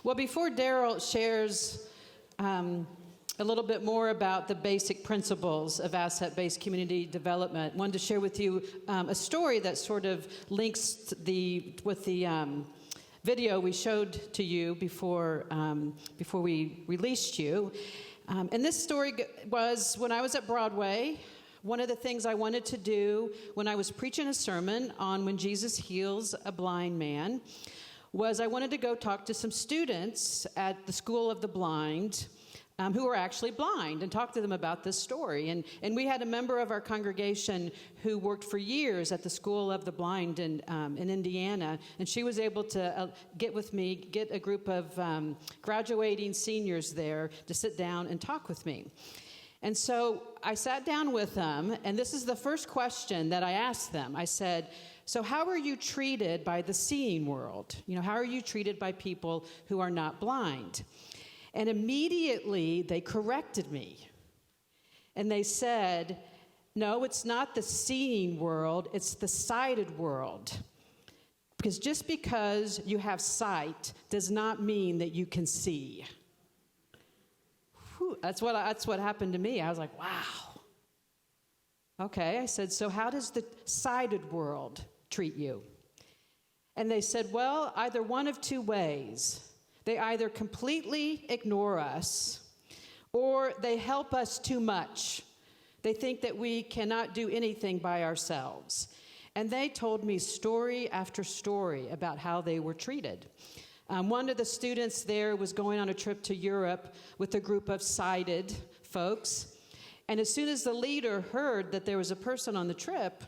Well, before Darryl shares a little bit more about the basic principles of asset-based community development, I wanted to share with you a story that sort of links with the video we showed to you before we released you. And this story was when I was at Broadway. One of the things I wanted to do when I was preaching a sermon on when Jesus heals a blind man was I wanted to go talk to some students at the School of the Blind who were actually blind and talk to them about this story. And we had a member of our congregation who worked for years at the School of the Blind in Indiana, and she was able to get a group of graduating seniors there to sit down and talk with me. And so I sat down with them, and this is the first question that I asked them. I said, so how are you treated by the seeing world? How are you treated by people who are not blind? And immediately they corrected me. And they said, no, it's not the seeing world, it's the sighted world. Because just because you have sight does not mean that you can see. That's what happened to me. I was like, wow. Okay, I said, so how does the sighted world treat you? And they said, well, either one of two ways. They either completely ignore us or they help us too much. They think that we cannot do anything by ourselves. And they told me story after story about how they were treated. One of the students there was going on a trip to Europe with a group of sighted folks. And as soon as the leader heard that there was a person on the trip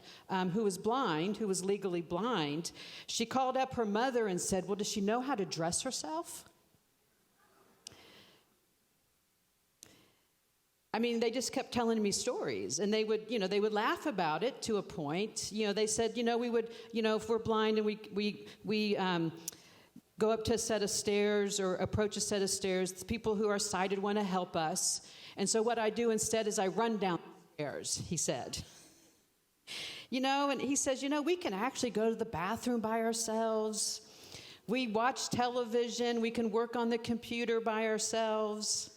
who was blind, who was legally blind, she called up her mother and said, well, does she know how to dress herself? I mean, they just kept telling me stories, and they would laugh about it to a point. They said, we would, if we're blind and we go up to a set of stairs or approach a set of stairs, the people who are sighted want to help us. And so what I do instead is I run down the stairs, he said. And he says, we can actually go to the bathroom by ourselves. We watch television. We can work on the computer by ourselves.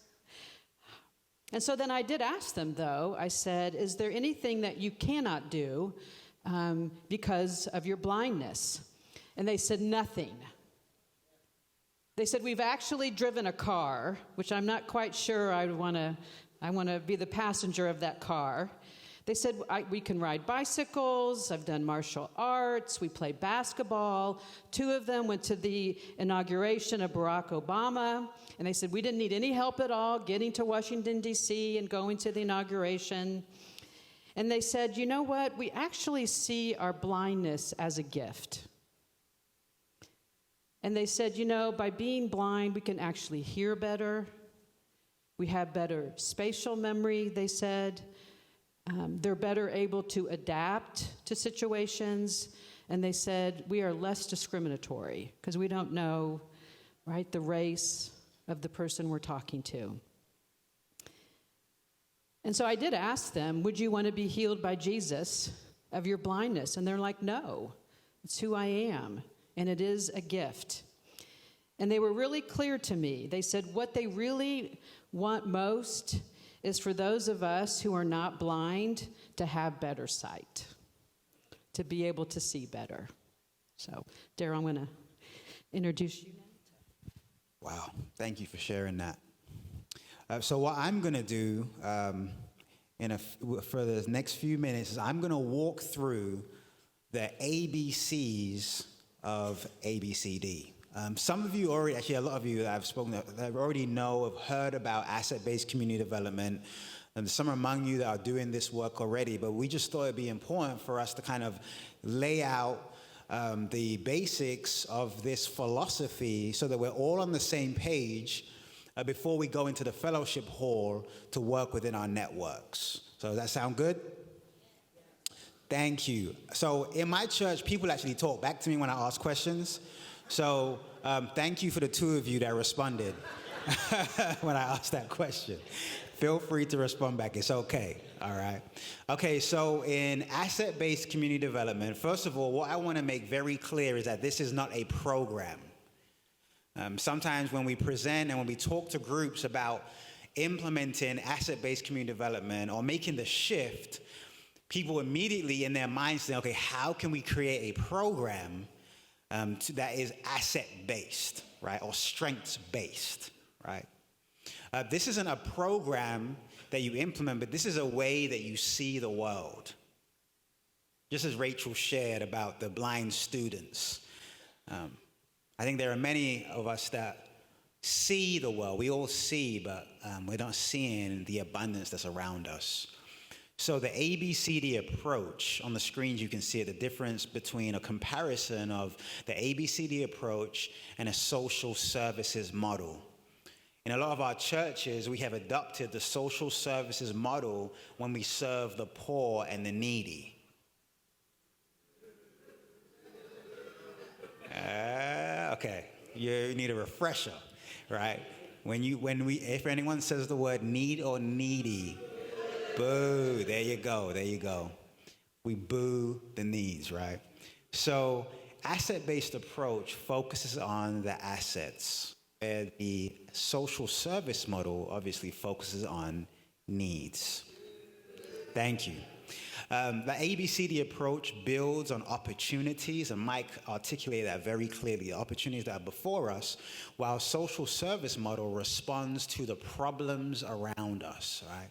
And so then I did ask them, though. I said, is there anything that you cannot do because of your blindness? And they said, nothing. They said, we've actually driven a car, which I'm not quite sure I want to be the passenger of that car. They said, we can ride bicycles. I've done martial arts. We play basketball. 2 of them went to the inauguration of Barack Obama. And they said, we didn't need any help at all getting to Washington, D.C. and going to the inauguration. And they said, you know what? We actually see our blindness as a gift. And they said, by being blind, we can actually hear better. We have better spatial memory, they said. They're better able to adapt to situations. And they said, we are less discriminatory because we don't know, right, the race of the person we're talking to. And so I did ask them, would you want to be healed by Jesus of your blindness? And they're like, no, it's who I am. And it is a gift. And they were really clear to me. They said what they really want most is for those of us who are not blind to have better sight, to be able to see better. So, Darryl, I'm going to introduce you now. Wow, thank you for sharing that. So what I'm going to do for the next few minutes is I'm going to walk through the ABCs of ABCD. Some of you already, actually a lot of you that I've spoken to, that already have heard about asset-based community development. And some among you that are doing this work already, but we just thought it'd be important for us to kind of lay out the basics of this philosophy so that we're all on the same page before we go into the fellowship hall to work within our networks. So does that sound good? Thank you. So in my church, people actually talk back to me when I ask questions. So thank you for the 2 of you that responded when I asked that question. Feel free to respond back. It's okay. All right. Okay, so in asset-based community development, first of all, what I want to make very clear is that this is not a program. Sometimes when we present and when we talk to groups about implementing asset-based community development or making the shift, people immediately in their minds say, okay, how can we create a program that is asset-based, right, or strengths-based, right? This isn't a program that you implement, but this is a way that you see the world. Just as Rachel shared about the blind students, I think there are many of us that see the world. We all see, but we're not seeing the abundance that's around us. So the ABCD approach, on the screens you can see it, the difference between a comparison of the ABCD approach and a social services model. In a lot of our churches, we have adopted the social services model when we serve the poor and the needy. Okay, you need a refresher, right? If anyone says the word need or needy, boo, there you go. We boo the needs, right? So asset-based approach focuses on the assets, where the social service model obviously focuses on needs. Thank you. The ABCD approach builds on opportunities, and Mike articulated that very clearly, the opportunities that are before us, while social service model responds to the problems around us, right?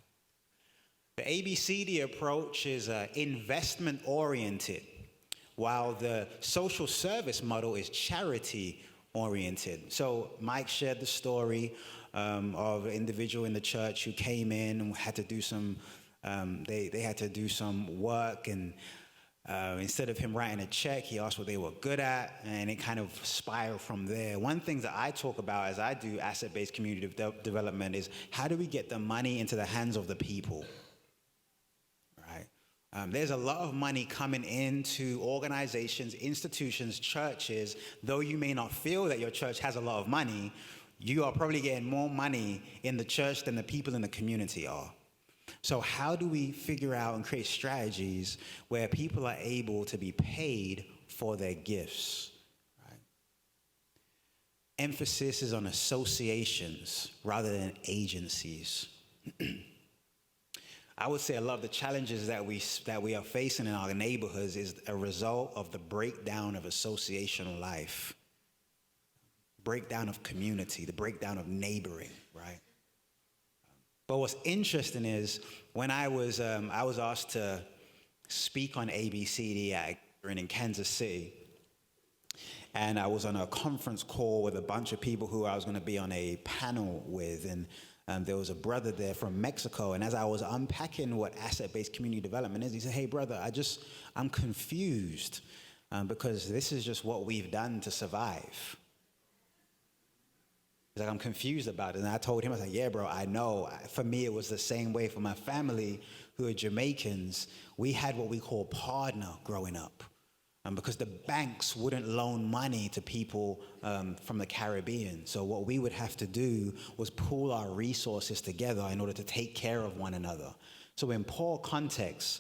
The ABCD approach is investment-oriented, while the social service model is charity-oriented. So Mike shared the story of an individual in the church who came in and had to do some they had to do some work, and instead of him writing a check, he asked what they were good at, and it kind of spiraled from there. One thing that I talk about as I do asset-based community development is how do we get the money into the hands of the people, right? There's a lot of money coming into organizations, institutions, churches. Though you may not feel that your church has a lot of money, you are probably getting more money in the church than the people in the community are. So how do we figure out and create strategies where people are able to be paid for their gifts? Right? Emphasis is on associations rather than agencies. I would say a lot of the challenges that we are facing in our neighborhoods is a result of the breakdown of associational life, breakdown of community, the breakdown of neighboring, right? But what's interesting is when I was asked to speak on ABCD in Kansas City, and I was on a conference call with a bunch of people who I was going to be on a panel with, and there was a brother there from Mexico, and as I was unpacking what asset-based community development is, he said, "Hey, brother, I'm confused because this is just what we've done to survive." He's like, "I'm confused about it." And I told him, I was like, "Yeah, bro, I know. For me, it was the same way. For my family, who are Jamaicans, we had what we call partner growing up. Because the banks wouldn't loan money to people from the Caribbean. So what we would have to do was pool our resources together in order to take care of one another. So in poor contexts,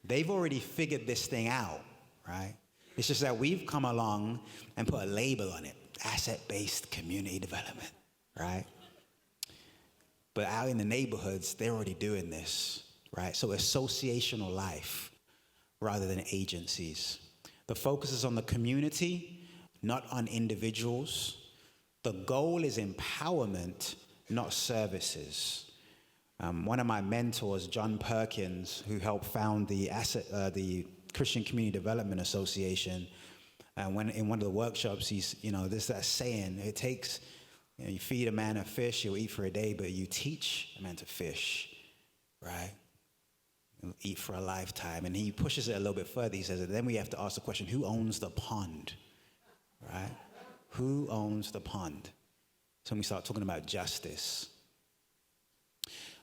they've already figured this thing out, right? It's just that we've come along and put a label on it. Asset-based community development, right? But out in the neighborhoods, they're already doing this, right? So associational life rather than agencies. The focus is on the community, not on individuals. The goal is empowerment, not services. One of my mentors, John Perkins, who helped found the Christian Community Development Association, when in one of the workshops, there's that saying, it takes, you feed a man a fish, he'll eat for a day, but you teach a man to fish, right? He'll eat for a lifetime. And he pushes it a little bit further. He says, then we have to ask the question, who owns the pond, right? Who owns the pond? So when we start talking about justice.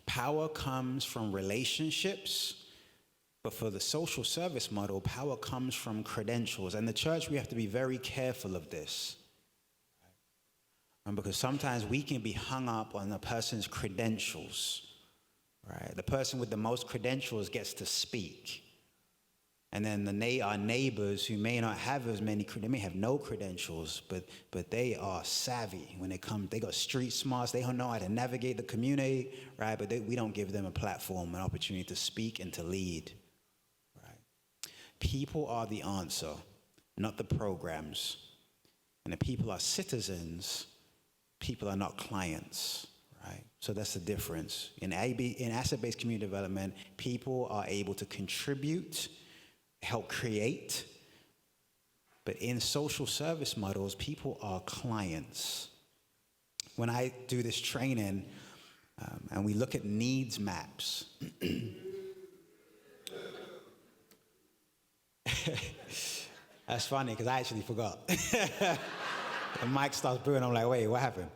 Power comes from relationships. But for the social service model, power comes from credentials. And the church, we have to be very careful of this. Right? Because sometimes we can be hung up on a person's credentials. Right? The person with the most credentials gets to speak. And then our neighbors who may not have as many, they may have no credentials, but they are savvy when they come. They got street smarts. They don't know how to navigate the community, right? But we don't give them a platform, an opportunity to speak and to lead, right? People are the answer, not the programs. And the people are citizens. People are not clients, right? So that's the difference. In asset-based community development, people are able to contribute, help create. But in social service models, people are clients. When I do this training and we look at needs maps, that's funny because I actually forgot. The mic starts brewing, I'm like, wait, what happened?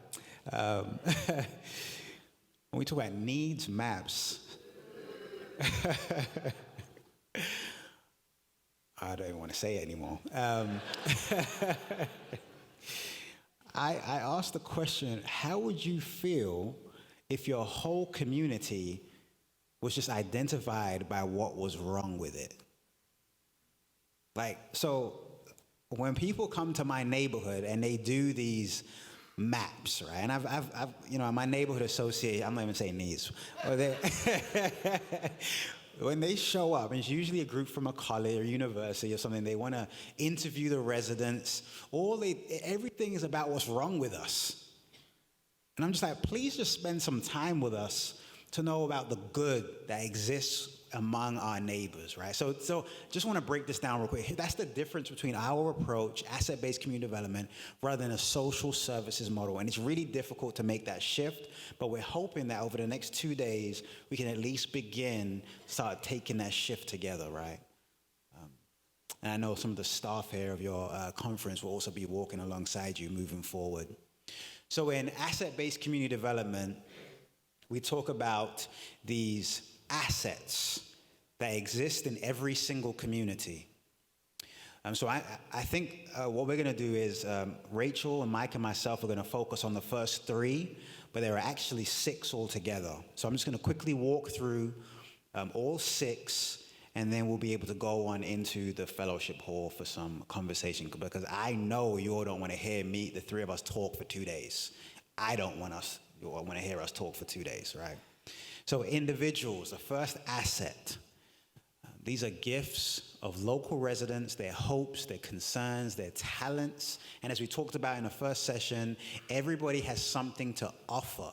When we talk about needs maps, I don't even want to say it anymore. I asked the question, how would you feel if your whole community was just identified by what was wrong with it? Like, so when people come to my neighborhood and they do these maps, right? And I've my neighborhood association, I'm not even saying these, when they show up, and it's usually a group from a college or university or something, they want to interview the residents. Everything is about what's wrong with us. And I'm just like, please just spend some time with us to know about the good that exists among our neighbors, right? So just want to break this down real quick. That's the difference between our approach, asset-based community development, rather than a social services model. And it's really difficult to make that shift, but we're hoping that over the next 2 days, we can at least start taking that shift together, right? And I know some of the staff here of your conference will also be walking alongside you moving forward. So in asset-based community development, we talk about these assets that exist in every single community. So I think what we're going to do is Rachel and Mike and myself are going to focus on the first 3, but there are actually 6 altogether. So I'm just going to quickly walk through all 6, and then we'll be able to go on into the fellowship hall for some conversation, because I know you all don't want to hear the 3 of us talk for 2 days. I don't want to hear us talk for 2 days, right? So individuals, the first asset, these are gifts of local residents, their hopes, their concerns, their talents. And as we talked about in the first session, everybody has something to offer.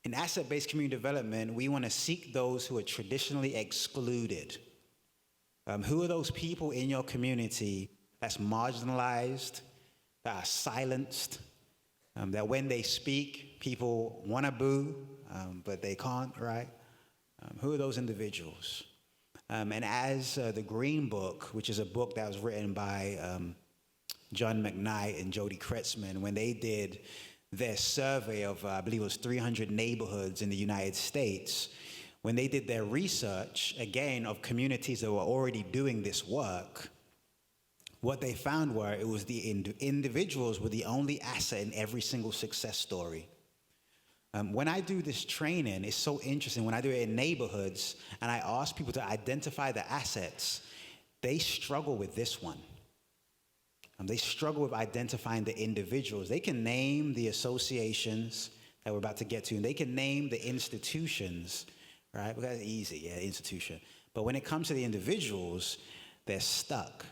In asset-based community development, we want to seek those who are traditionally excluded. Who are those people in your community that's marginalized, that are silenced, that when they speak, people want to boo, but they can't, right? Who are those individuals? And as the Green Book, which is a book that was written by John McKnight and Jody Kretzman, when they did their survey of, I believe it was 300 neighborhoods in the United States, when they did their research, again, of communities that were already doing this work, what they found were it was the individuals were the only asset in every single success story. When I do this training, it's so interesting. When I do it in neighborhoods and I ask people to identify the assets, they struggle with this one. They struggle with identifying the individuals. They can name the associations that we're about to get to, and they can name the institutions, right? Because that's easy, institution. But when it comes to the individuals, they're stuck.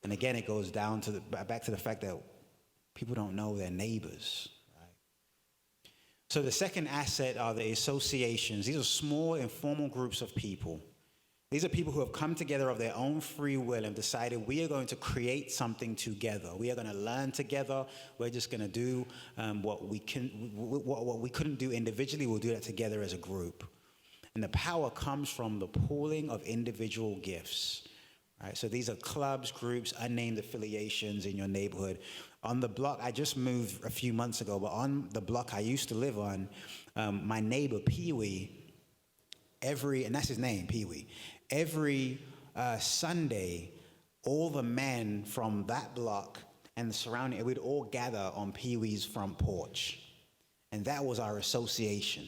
And again, it goes down to back to the fact that people don't know their neighbors. So the second asset are the associations. These are small, informal groups of people. These are people who have come together of their own free will and decided we are going to create something together. We are going to learn together. We're just going to do what we couldn't do individually. We'll do that together as a group. And the power comes from the pooling of individual gifts. Right? So these are clubs, groups, unnamed affiliations in your neighborhood. On the block, I just moved a few months ago, but on the block I used to live on, my neighbor, Pee-wee, and that's his name, Pee-wee, every Sunday, all the men from that block and the surrounding, we'd all gather on Pee-wee's front porch. And that was our association.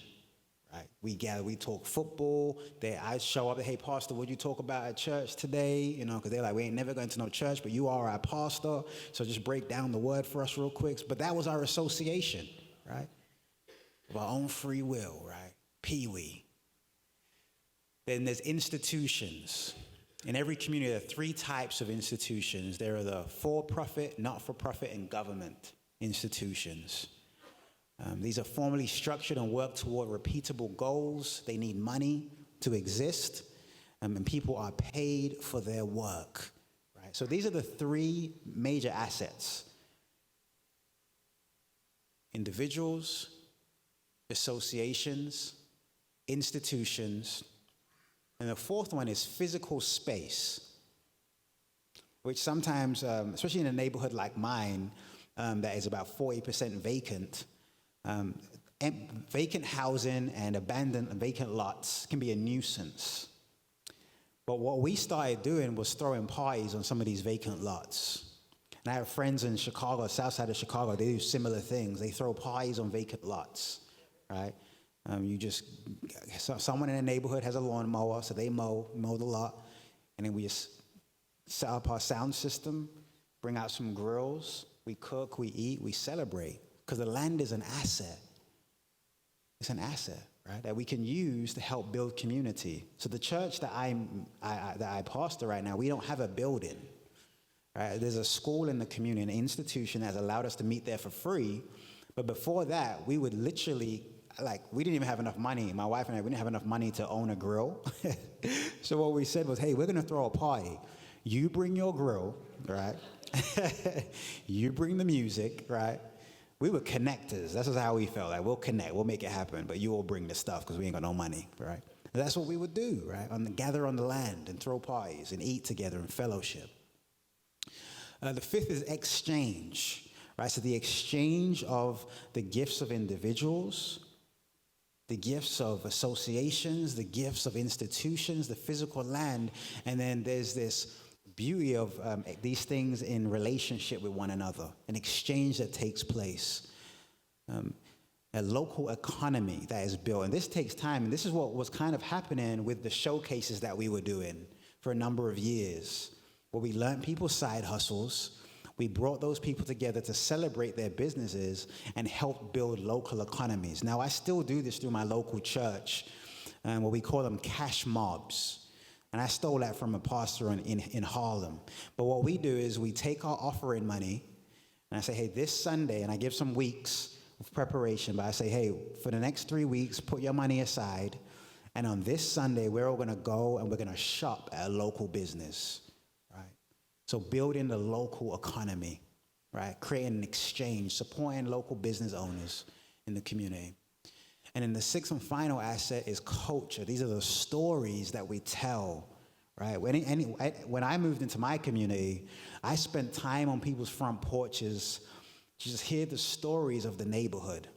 Right? We gather, we talk football. I show up, hey, pastor, what'd you talk about at church today? You know, because they're like, we ain't never going to no church, but you are our pastor, so just break down the word for us real quick. But that was our association, right? Of our own free will, right? Pee-wee. Then there's institutions. In every community, there are 3 types of institutions. There are the for-profit, not-for-profit, and government institutions. These are formally structured and work toward repeatable goals. They need money to exist, and people are paid for their work. Right? So these are the 3 major assets: individuals, associations, institutions, and the 4th one is physical space, which sometimes, especially in a neighborhood like mine, that is about 40% vacant, vacant housing and abandoned and vacant lots can be a nuisance. But what we started doing was throwing parties on some of these vacant lots. And I have friends in Chicago, south side of Chicago, they do similar things. They throw parties on vacant lots, right? Someone in the neighborhood has a lawnmower, so they mow the lot, and then we just set up our sound system, bring out some grills, we cook, we eat, we celebrate, because the land is an asset. It's an asset, right, that we can use to help build community. So the church that I pastor right now, we don't have a building, right? There's a school in the community, an institution that has allowed us to meet there for free, but before that, we would literally, we didn't even have enough money. My wife and I, we didn't have enough money to own a grill. So what we said was, hey, we're going to throw a party. You bring your grill, right? You bring the music, right? We were connectors. That's just how we felt. Like, we'll connect. We'll make it happen. But you all bring the stuff because we ain't got no money, right? And that's what we would do, right? Gather on the land and throw parties and eat together and fellowship. The 5th is exchange, right? So the exchange of the gifts of individuals, the gifts of associations, the gifts of institutions, the physical land, and then there's this beauty of these things in relationship with one another, an exchange that takes place, a local economy that is built. And this takes time, and this is what was kind of happening with the showcases that we were doing for a number of years, where we learned people's side hustles. We brought those people together to celebrate their businesses and help build local economies. Now, I still do this through my local church, what we call them cash mobs. And I stole that from a pastor in Harlem. But what we do is we take our offering money, and I say, hey, this Sunday, and I give some weeks of preparation, but I say, hey, for the next 3 weeks, put your money aside, and on this Sunday, we're all going to go and we're going to shop at a local business, right? So building the local economy, right? Creating an exchange, supporting local business owners in the community. And then the 6th and final asset is culture. These are the stories that we tell, right? When I moved into my community, I spent time on people's front porches to just hear the stories of the neighborhood.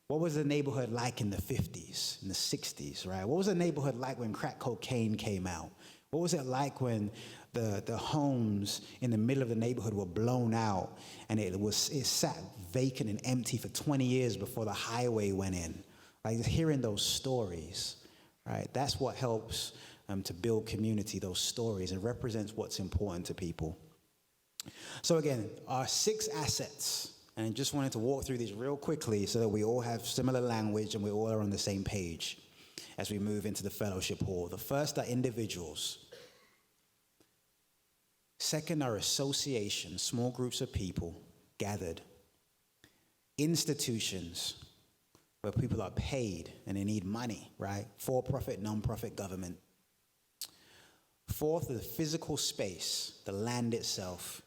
What was the neighborhood like in the 50s, in the 60s, right? What was the neighborhood like when crack cocaine came out? What was it like when the homes in the middle of the neighborhood were blown out and it sat vacant and empty for 20 years before the highway went in? Like, just hearing those stories, right? That's what helps to build community, those stories, and represents what's important to people. So again, our 6 assets, and I just wanted to walk through these real quickly so that we all have similar language and we all are on the same page as we move into the fellowship hall. The first are individuals. Second are associations, small groups of people gathered. Institutions, where people are paid and they need money, right? For-profit, non-profit government. 4th is the physical space, the land itself.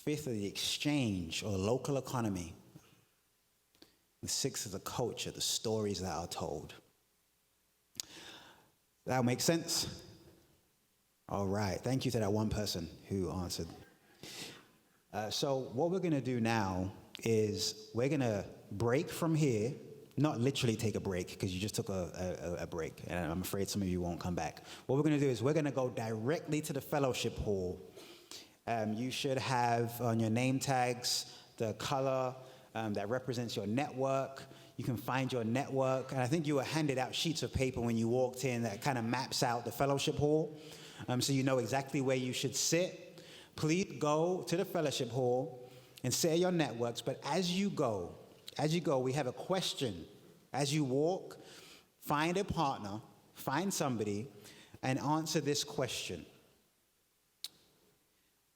5th is the exchange or local economy. The 6th is the culture, the stories that are told. That makes sense? All right. Thank you to that one person who answered. So what we're going to do now is we're going to break from here, not literally take a break because you just took a break, and I'm afraid some of you won't come back. What we're going to do is we're going to go directly to the fellowship hall. You should have on your name tags the color that represents your network. You can find your network. And I think you were handed out sheets of paper when you walked in that kind of maps out the fellowship hall, so you know exactly where you should sit. Please go to the fellowship hall and share your networks. But as you go, we have a question. As you walk, find a partner, find somebody, and answer this question.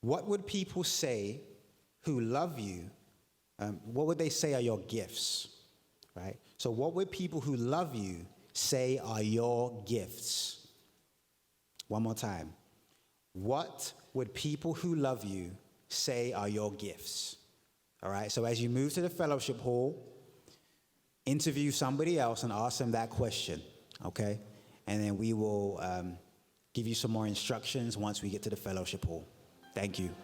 What would people say who love you? What would they say are your gifts? Right? So what would people who love you say are your gifts? One more time. What would people who love you say are your gifts? All right, so as you move to the fellowship hall, interview somebody else and ask them that question, okay? And then we will give you some more instructions once we get to the fellowship hall. Thank you.